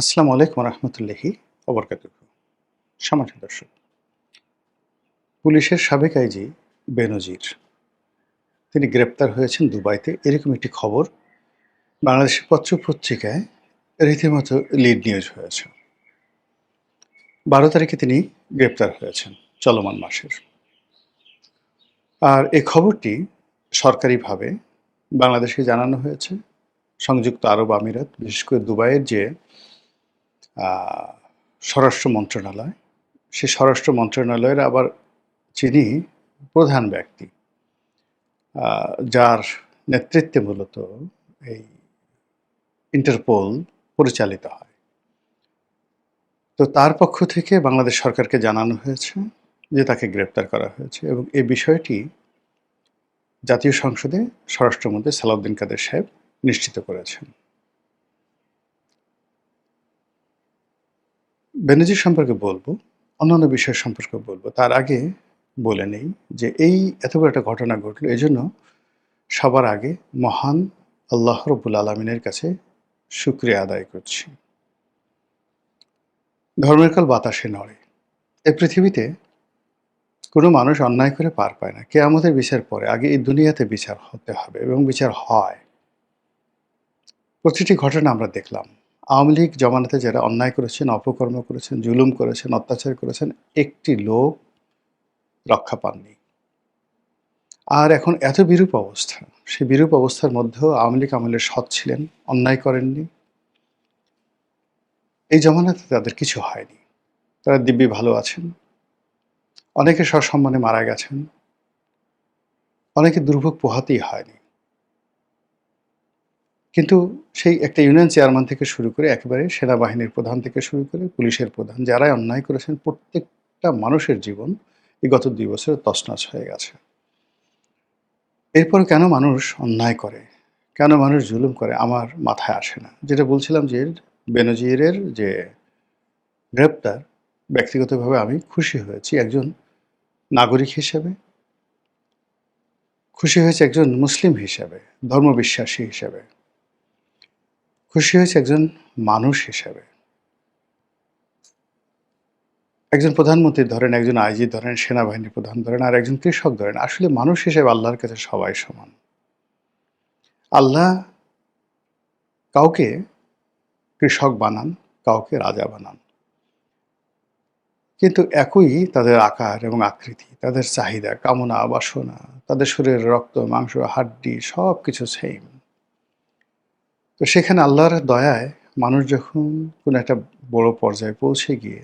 আসসালামু আলাইকুম রহমতুল্লাহি ওবরকাতুহু। সম্মানিত দর্শক, পুলিশের সাবেক আইজি বেনজির তিনি গ্রেপ্তার হয়েছেন দুবাইতে, এরকম একটি খবর বাংলাদেশের পত্র-পত্রিকায় রীতিমতো লিড নিউজ হয়েছে। ১২ তারিখে তিনি গ্রেপ্তার হয়েছেন চলমান মাসের। আর এই খবরটি সরকারিভাবে বাংলাদেশকে জানানো হয়েছে। সংযুক্ত আরব আমিরাত, বিশেষ করে দুবাইয়ের যে স্বরাষ্ট্র মন্ত্রণালয়, সেই স্বরাষ্ট্র মন্ত্রণালয়ের আবার যিনি প্রধান ব্যক্তি, যার নেতৃত্বে মূলত এই ইন্টারপোল পরিচালিত হয়, তো তার পক্ষ থেকে বাংলাদেশ সরকারকে জানানো হয়েছে যে তাকে গ্রেপ্তার করা হয়েছে, এবং এই বিষয়টি জাতীয় সংসদে স্বরাষ্ট্রমন্ত্রী সালাউদ্দিন কাদের সাহেব নিশ্চিত করেছেন। বেনজির সম্পর্কে বলবো, অন্যান্য বিষয় সম্পর্কে বলবো, তার আগে বলে নেই যে এই এত বড় একটা ঘটনা ঘটলো, এজন্য সবার আগে মহান আল্লাহ রব্বুল আলমিনের কাছে শুকরিয়া আদায় করছি। ধর্মের কাল বাতাসে নড়ে। এই পৃথিবীতে কোনো মানুষ অন্যায় করে পার পায় না। কিয়ামতের বিচার পরে, আগে এই দুনিয়াতে বিচার হতে হবে, এবং বিচার হয়। প্রতিটি ঘটনা আমরা দেখলাম। আওয়ামী লীগ জমানাতে যারা অন্যায় করেছেন, অপকর্ম করেছেন, জুলুম করেছেন, অত্যাচার করেছেন, একটি লোক রক্ষা পাননি। আর এখন এত বিরূপ অবস্থা, সেই বিরূপ অবস্থার মধ্যেও আওয়ামী লীগ আমলের সৎ ছিলেন, অন্যায় করেননি। এই জমানাতে তাদের কিছু হয়নি, তারা দিব্যি ভালো আছেন। অনেকে সসম্মানে মারা গেছেন, অনেকে দুর্ভোগ পোহাতেই হয়নি। কিন্তু সেই একটা ইউনিয়ন চেয়ারম্যান থেকে শুরু করে একেবারে সেনাবাহিনীর প্রধান থেকে শুরু করে পুলিশের প্রধান, যারাই অন্যায় করেছেন, প্রত্যেকটা মানুষের জীবন এই গত ২ বছরে তছনছ হয়ে গেছে। এরপর কেন মানুষ অন্যায় করে, কেন মানুষ জুলুম করে, আমার মাথায় আসে না। যেটা বলছিলাম যে বেনজিরের যে গ্রেপ্তার, ব্যক্তিগতভাবে আমি খুশি হয়েছি একজন নাগরিক হিসেবে, খুশি হয়েছে একজন মুসলিম হিসেবে, ধর্মবিশ্বাসী হিসেবে, খুশি হয়েছে একজন মানুষ হিসেবে। একজন প্রধানমন্ত্রী ধরেন, একজন আইজি ধরেন, সেনাবাহিনীর প্রধান ধরেন, আর একজন কৃষক ধরেন, আসলে মানুষ হিসেবে আল্লাহর কাছে সবাই সমান। আল্লাহ কাউকে কৃষক বানান, কাউকে রাজা বানান, কিন্তু একই তাদের আকার এবং আকৃতি, তাদের চাহিদা, কামনা, বাসনা, তাদের শরীরের রক্ত, মাংস, হাড্ডি সব কিছু সেম। তো সেখানে আল্লাহর দয়ায় মানুষ যখন কোনো একটা বড় পর্যায়ে পৌঁছে গিয়ে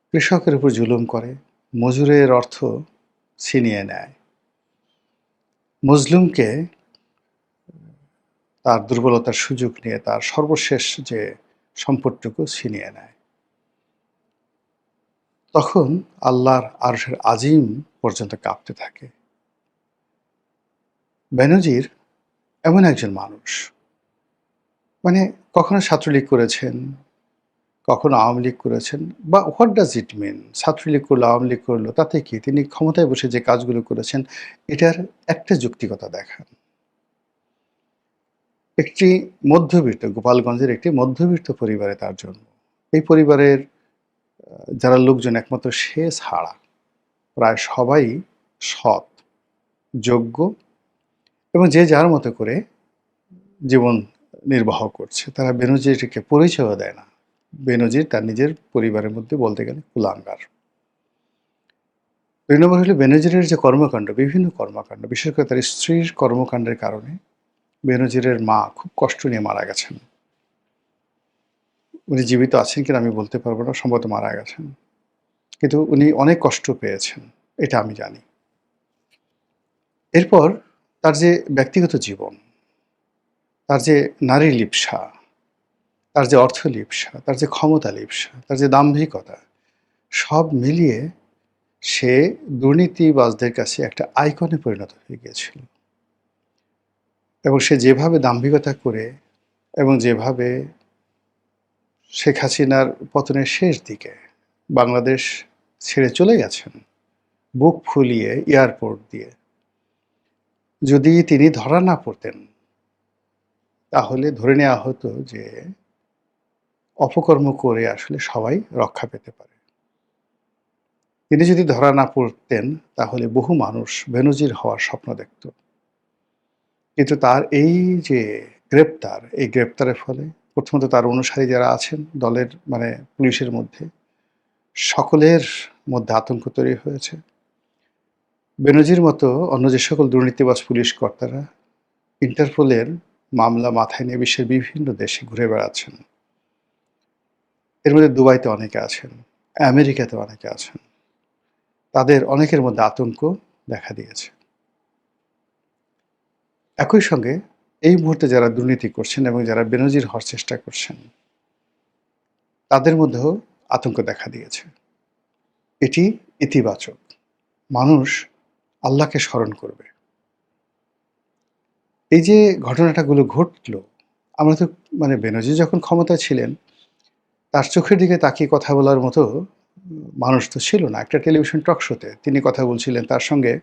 কৃষকের উপর জুলুম করে, মজুরের অর্থ ছিনিয়ে নেয়, মজলুমকে তার দুর্বলতার সুযোগ নিয়ে তার সর্বশেষ যে সম্পদটুকু ছিনিয়ে নেয়, তখন আল্লাহর আরশের আজিম পর্যন্ত কাঁপতে থাকে। বেনজির এমন একজন মানুষ, মানে কখনো ছাত্রলীগ করেছেন, কখনো আওয়ামী লীগ করেছেন, বা হোয়াট ডাজ ইট মিন, ছাত্রলীগ করলো, আওয়ামী লীগ করলো, তাতে কি? তিনি ক্ষমতায় বসে যে কাজগুলো করেছেন, এটার একটা যৌক্তিকতা দেখান। একটি মধ্যবিত্ত, গোপালগঞ্জের একটি মধ্যবিত্ত পরিবারে তার জন্ম। এই পরিবারের যারা লোকজন, একমাত্র সে ছাড়া প্রায় সবাই সৎ, যোগ্য, এবং যে যার মতো করে জীবন নির্বাহ করছে। তারা বেনজিরকে পরিচয়ও দেয় না। বেনজির তার নিজের পরিবারের মধ্যে বলতে গেলে কুলাঙ্গার। ২ নম্বর হলো বেনজিরের যে কর্মকাণ্ড, বিভিন্ন কর্মকাণ্ড, বিশেষ করে তার স্ত্রীর কর্মকাণ্ডের কারণে বেনজিরের মা খুব কষ্ট নিয়ে মারা গেছেন। উনি জীবিত আছেন কিনা আমি বলতে পারবো না, সম্ভবত মারা গেছেন। কিন্তু উনি অনেক কষ্ট পেয়েছেন, এটা আমি জানি। এরপর তার যে ব্যক্তিগত জীবন, তার যে নারী লিপ্সা, তার যে অর্থ লিপ্সা, তার যে ক্ষমতা লিপ্সা, তার যে দাম্ভিকতা, সব মিলিয়ে সে দুর্নীতিবাজদের কাছে একটা আইকনে পরিণত হয়ে গিয়েছিল। এবং সে যেভাবে দাম্ভিকতা করে, এবং যেভাবে শেখ হাসিনার পতনের শেষ দিকে বাংলাদেশ ছেড়ে চলে গেছেন বুক ফুলিয়ে এয়ারপোর্ট দিয়ে, যদি তিনি ধরা না পড়তেন, তাহলে ধরে নেওয়া হতো যে অপকর্ম করে আসলে সবাই রক্ষা পেতে পারে। তিনি যদি ধরা না পড়তেন তাহলে বহু মানুষ বেনজির হওয়ার স্বপ্ন দেখত। কিন্তু তার এই যে গ্রেপ্তার, এই গ্রেপ্তারের ফলে প্রথমত তার অনুসারী যারা আছেন দলের মানে পুলিশের মধ্যে, সকলের মধ্যে আতঙ্ক তৈরি হয়েছে। বেনজির মতো অন্য যে সকল দুর্নীতিবাজ পুলিশ কর্তারা ইন্টারপোলের মামলা মাথায় নিয়ে বিশ্বের বিভিন্ন দেশে ঘুরে বেড়াচ্ছেন। এর মধ্যে দুবাইতে অনেকে আছেন, আমেরিকাতে অনেকে আছেন। তাদের অনেকের মধ্যে আতঙ্ক দেখা দিয়েছে। একই সঙ্গে এই মুহূর্তে যারা দুর্নীতি করছেন এবং যারা বেনজির হওয়ার চেষ্টা করছেন, তাদের মধ্যেও আতঙ্ক দেখা দিয়েছে। এটি ইতিবাচক। মানুষ আল্লাহকে স্মরণ করবে। এই যে ঘটনাটাগুলো ঘটল, আমরা তো মানে বেনজির যখন ক্ষমতায় ছিলেন, তার চোখের দিকে তাকিয়ে কথা বলার মতো মানুষ তো ছিল না। একটা টেলিভিশন টক শোতে তিনি কথা বলছিলেন, তার সঙ্গে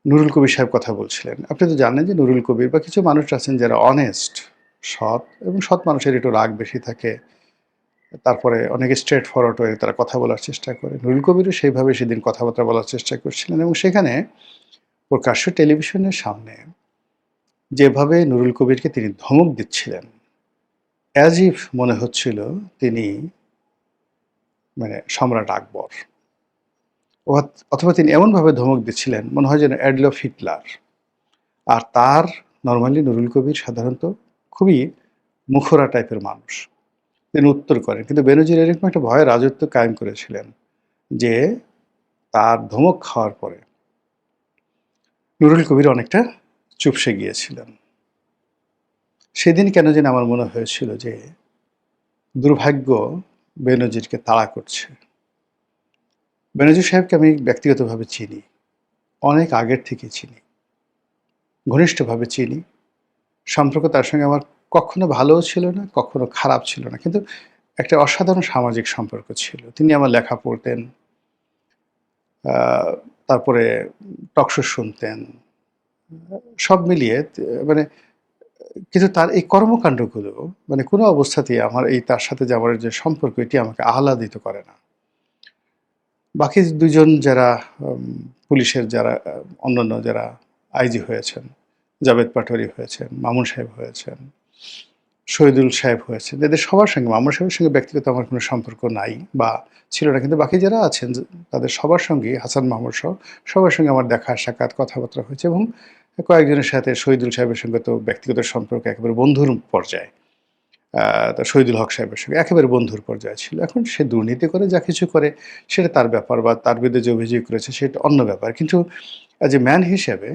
নুরুল কবির সাহেব কথা বলছিলেন। আপনি তো জানেন যে নুরুল কবির বা কিছু মানুষ আছেন যারা অনেস্ট, সৎ এবং সৎ মানুষের একটু রাগ বেশি থাকে। তারপরে অনেকে স্ট্রেট ফরওয়ার্ড হয়ে তারা কথা বলার চেষ্টা করে। নুরুল কবিরও সেইভাবে সেদিন কথাবার্তা বলার চেষ্টা করছিলেন এবং সেখানে প্রকাশ্য টেলিভিশনের সামনে যেভাবে নুরুল কবিরকে তিনি ধমক দিচ্ছিলেন, অ্যাজ ইফ মনে হচ্ছিল তিনি মানে সম্রাট আকবর। অথবা তিনি এমনভাবে ধমক দিচ্ছিলেন মনে হয় যেন অ্যাডলফ হিটলার। আর তার নরমালি নুরুল কবির সাধারণত খুবই মুখরা টাইপের মানুষ। তিনি উত্তর করেন। কিন্তু বেনজির এরকম একটা ভয়ের রাজত্ব কায়েম করেছিলেন যে তার ধমক খাওয়ার পরে নুরুল কবির অনেকটা চুপসে গিয়েছিলেন। সেদিন কেন যেন আমার মনে হয়েছিল যে দুর্ভাগ্য বেনজিরকে তাড়া করছে। বেনজির সাহেবকে আমি ব্যক্তিগতভাবে চিনি, অনেক আগের থেকে চিনি, ঘনিষ্ঠভাবে চিনি। সম্পর্ক তার সঙ্গে আমার কখনো ভালোও ছিল না, কখনো খারাপ ছিল না। কিন্তু একটা অসাধারণ সামাজিক সম্পর্ক ছিল। তিনি আমার লেখা পড়তেন, আ তারপরে টকশো শুনতেন। সব মিলিয়ে মানে কিন্তু তার এই কর্মকাণ্ডগুলো মানে কোনো অবস্থাতেই আমার এই তার সাথে যে আমার যে সম্পর্ক এটি আমাকে আহ্লাদিত করে না। বাকি ২ জন যারা পুলিশের যারা অন্যান্য যারা আইজি হয়েছেন, জাভেদ পাটোয়ারি হয়েছেন, মামুন সাহেব হয়েছেন, শহীদুল সাহেব হয়েছেন, এদের সবার সঙ্গে মামুন সাহেবের সঙ্গে ব্যক্তিগত আমার কোনো সম্পর্ক নাই বা ছিল না। কিন্তু বাকি যারা আছেন তাদের সবার সঙ্গেই হাসান মাহমুদ সহ সবার সঙ্গে আমার দেখা সাক্ষাৎ কথাবার্তা হয়েছে এবং কয়েকজনের সাথে শহীদুল সাহেবের সঙ্গে তো ব্যক্তিগত সম্পর্ক একেবারে বন্ধুর পর্যায়ে। তা শহীদুল হক সাহেবের সঙ্গে একেবারে বন্ধুর পর্যায়ে ছিল। এখন সে দুর্নীতি করে যা কিছু করে সেটা তার ব্যাপার বা তার বিরুদ্ধে যে অভিযোগ করেছে সেটা অন্য ব্যাপার। কিন্তু অ্যাজ এ ম্যান হিসেবে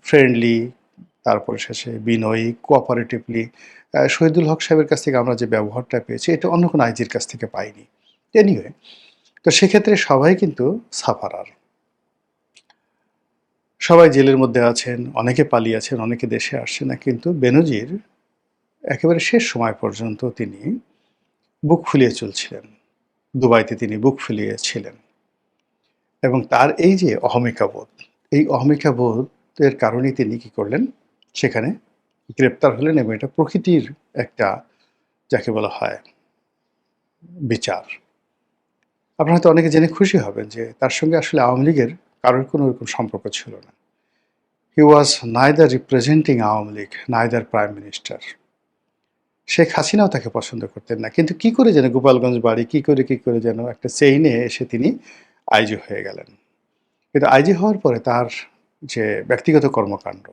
ফ্রেন্ডলি, তারপরে শেষে বিনয়ী, কোঅপারেটিভলি শহীদুল হক সাহেবের কাছ থেকে আমরা যে ব্যবহারটা পেয়েছি এটা অন্য কোনো আইজির কাছ থেকে পাইনি। এনিওয়ে, তো সেক্ষেত্রে সবাই কিন্তু সাফারার। সবাই জেলের মধ্যে আছেন, অনেকে পালিয়ে আছেন, অনেকে দেশে আসছে না। কিন্তু বেনজির একেবারে শেষ সময় পর্যন্ত তিনি বুক ফুলিয়ে চলছিলেন। দুবাইতে তিনি বুক ফুলিয়েছিলেন এবং তার এই যে অহমিকাবোধ, এই অহমিকাবোধের কারণেই তিনি কী করলেন? সেখানে গ্রেপ্তার হলেন এবং এটা প্রকৃতির একটা যাকে বলা হয় বিচার। আপনারা হয়তো অনেকে জেনে খুশি হবেন যে তার সঙ্গে আসলে আওয়ামী লীগের কারোর কোনো ওরকম সম্পর্ক ছিল না। He was neither representing Awami League, neither prime minister. Sheikh হাসিনাও তাকে পছন্দ করতেন না। কিন্তু কি করে যেন গোপালগঞ্জ বাড়ি কি করে যেন একটা চেইনে এসে তিনি আইজি হয়ে গেলেন। কিন্তু আইজি হওয়ার পরে তার যে ব্যক্তিগত কর্মকাণ্ড,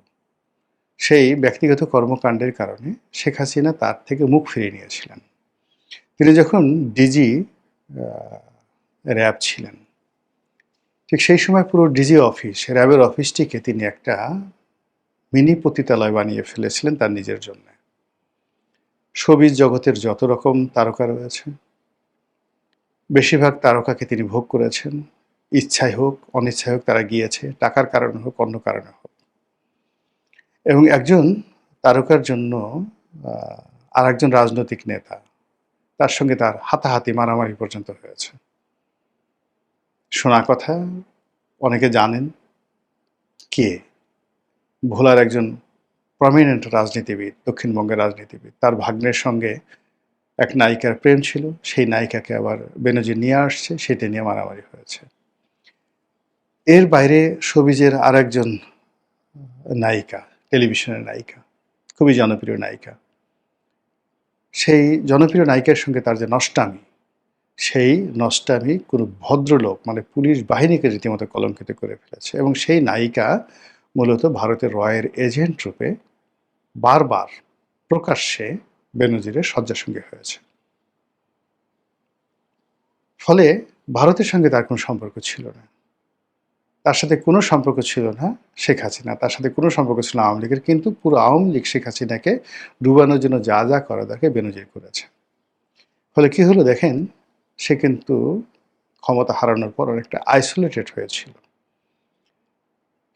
সেই ব্যক্তিগত কর্মকাণ্ডের কারণে শেখ হাসিনা তার থেকে মুখ ফিরিয়ে নিয়েছিলেন। তিনি যখন ডিজি আ র‍্যাব ছিলেন, ঠিক সেই সময় পুরো ডিজি অফিস, র‍্যাবের অফিসটিকে তিনি একটা মিনি পতিতালয় বানিয়ে ফেলেছিলেন তার নিজের জন্যে। শোবিজ জগতের যত রকম তারকা রয়েছে, বেশিরভাগ তারকাকে তিনি ভোগ করেছেন। ইচ্ছায় হোক, অনিচ্ছায় হোক তারা গিয়েছে, টাকার কারণে হোক, অন্য কারণে হোক। এবং একজন তারকার জন্য আ আরেকজন রাজনৈতিক নেতা, তার সঙ্গে তার হাতাহাতি মারামারি পর্যন্ত হয়েছে। শোনা কথা, অনেকে জানেন কে? ভোলার একজন প্রমিনেন্ট রাজনীতিবিদ, দক্ষিণবঙ্গের রাজনীতিবিদ। তার ভাগ্নের সঙ্গে এক নায়িকার প্রেম ছিল, সেই নায়িকাকে আবার বেনজির নিয়ে আসছে, সেটা নিয়ে মারামারি হয়েছে। এর বাইরে শোবিজের আরেকজন নায়িকা, টেলিভিশনের নায়িকা, খুবই জনপ্রিয় নায়িকা। সেই জনপ্রিয় নায়িকার সঙ্গে তার যে নষ্টামি, সেই নষ্টামি কোনো ভদ্রলোক মানে পুলিশ বাহিনীকে রীতিমতো কলঙ্কিত করে ফেলেছে, এবং সেই নায়িকা মূলত ভারতের রয়ের এজেন্ট রূপে বারবার প্রকাশ্যে বেনজিরের শয্যাসঙ্গী হয়েছে। ফলে ভারতের সঙ্গে তার কোনো সম্পর্ক ছিল না, তার সাথে কোনো সম্পর্ক ছিল না শেখ হাসিনা, তার সাথে কোনো সম্পর্ক ছিল না আওয়ামী লীগের, কিন্তু পুরো আওয়ামী লীগ শেখ হাসিনাকে ডুবানোর জন্য যা যা করা দরকার বেনজির করেছে। ফলে কি হলো দেখেন, সে কিন্তু ক্ষমতা হারানোর পর অনেকটা আইসোলেটেড হয়েছিল।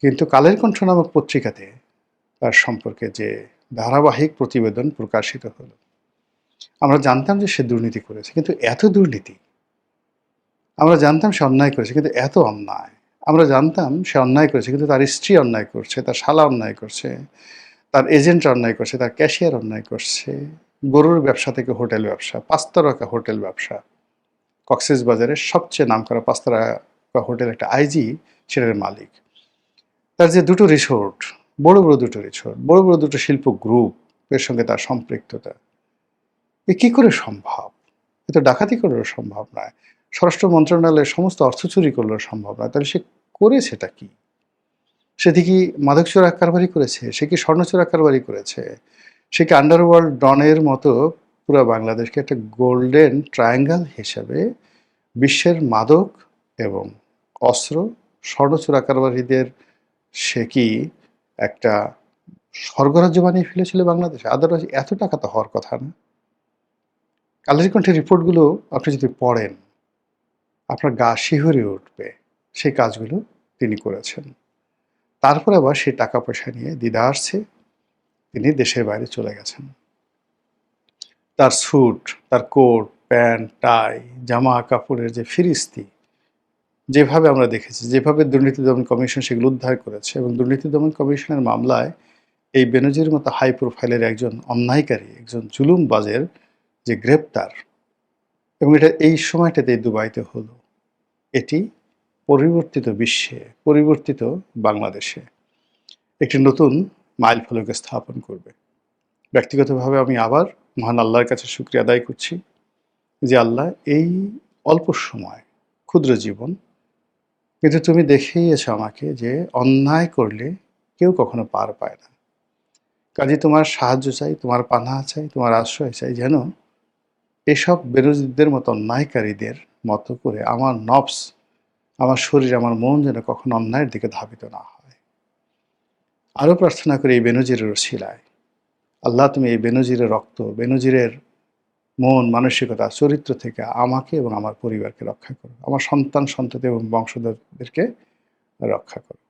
কিন্তু কালের কণ্ঠ নামক পত্রিকাতে তার সম্পর্কে যে ধারাবাহিক প্রতিবেদন প্রকাশিত হলো, আমরা জানতাম যে সে দুর্নীতি করেছে, কিন্তু এত দুর্নীতি, আমরা জানতাম সে অন্যায় করেছে, কিন্তু এত অন্যায়, আমরা জানতাম সে অন্যায় করেছে, কিন্তু তার স্ত্রী অন্যায় করছে, তার শালা অন্যায় করছে, তার এজেন্ট অন্যায় করছে, তার ক্যাশিয়ার অন্যায় করছে, গরুর ব্যবসা থেকে হোটেল ব্যবসা, 5 তারকা হোটেল ব্যবসা, কক্সবাজারের সবচেয়ে নামকরা 5 তারকা হোটেল একটা আইজি সেটার মালিক, তার যে দুটো রিসোর্ট, বড় বড় দুটো রিসোর্ট, বড় বড় দুটো শিল্প গ্রুপ, এর সঙ্গে তার সম্পৃক্ততা, এ কি করে সম্ভব? এ তো ডাকাতি করলেও সম্ভব নয়, স্বরাষ্ট্র মন্ত্রণালয়ের সমস্ত অর্থ চুরি করলেও সম্ভব নয়, তাহলে সে করেছেটা কি? সে কি মাদক চোরা কারবারি করেছে? সে কি স্বর্ণ চোরা কারবারি করেছে? সে কি আন্ডারওয়ার্ল্ড ডনের মতো পুরো বাংলাদেশকে একটা গোল্ডেন ট্রায়াঙ্গল হিসেবে বিশ্বের মাদক এবং অস্ত্র স্বর্ণ চোরা কারবারিদের সে কি একটা স্বর্গরাজ্য বানিয়ে ফেলেছিল বাংলাদেশে? আদারওয়াইজ এত টাকা তো হওয়ার কথা না। কালের কণ্ঠের রিপোর্টগুলো আপনি যদি পড়েন, আপনার গা শিহরে উঠবে। সেই কাজগুলো তিনি করেছেন। তারপর আবার সে টাকা পয়সা নিয়ে দ্বিধার্সে তিনি দেশের বাইরে চলে গেছেন। তার স্যুট, তার কোট, প্যান্ট, টাই, জামা কাপড়ের যে ফিরিস্তি, যেভাবে আমরা দেখেছি, যেভাবে দুর্নীতি দমন কমিশন সেগুলো উদ্ধার করেছে, এবং দুর্নীতি দমন কমিশনের মামলায় এই বেনজির মতো হাই প্রোফাইলের একজন অন্যায়কারী, একজন জুলুমবাজের যে গ্রেপ্তার, এবং এটা এই সময়টাতে দুবাইতে হলো, এটি পরিবর্তিত বিশ্বে, পরিবর্তিত বাংলাদেশে একটি নতুন মাইল ফলক স্থাপন করবে। ব্যক্তিগতভাবে আমি আবার মহান আল্লাহর কাছে শুকরিয়া আদায় করছি যে আল্লাহ, এই অল্প সময়, ক্ষুদ্র জীবন, কিন্তু তুমি দেখিয়েছো আমাকে যে অন্যায় করলে কেউ কখনো পার পায় না। কাজে তোমার সাহায্য চাই, তোমার পানাহা চাই, তোমার আশ্রয় চাই, যেন এসব বেনজিরদের মতো অন্যায়কারীদের মতো করে আমার নফস, আমার শরীর, আমার মন যেন কখনো অন্যায়ের দিকে ধাবিত না হয়। আরও প্রার্থনা করি এই বেনজিরের ওসিলায়, আল্লাহ তুমি এই বেনজিরের রক্ত, বেনজিরের মন, মানসিকতা, চরিত্র থেকে আমাকে এবং আমার পরিবারকে রক্ষা করো, আমার সন্তান সন্ততি এবং বংশধরদেরকে রক্ষা করো।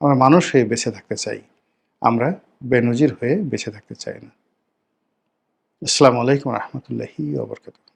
আমরা মানুষ হয়ে বেঁচে থাকতে চাই, আমরা বেনজির হয়ে বেঁচে থাকতে চাই না। আসসালামু আলাইকুম রহমতুল্লাহি ওয়া বারাকাতুহু।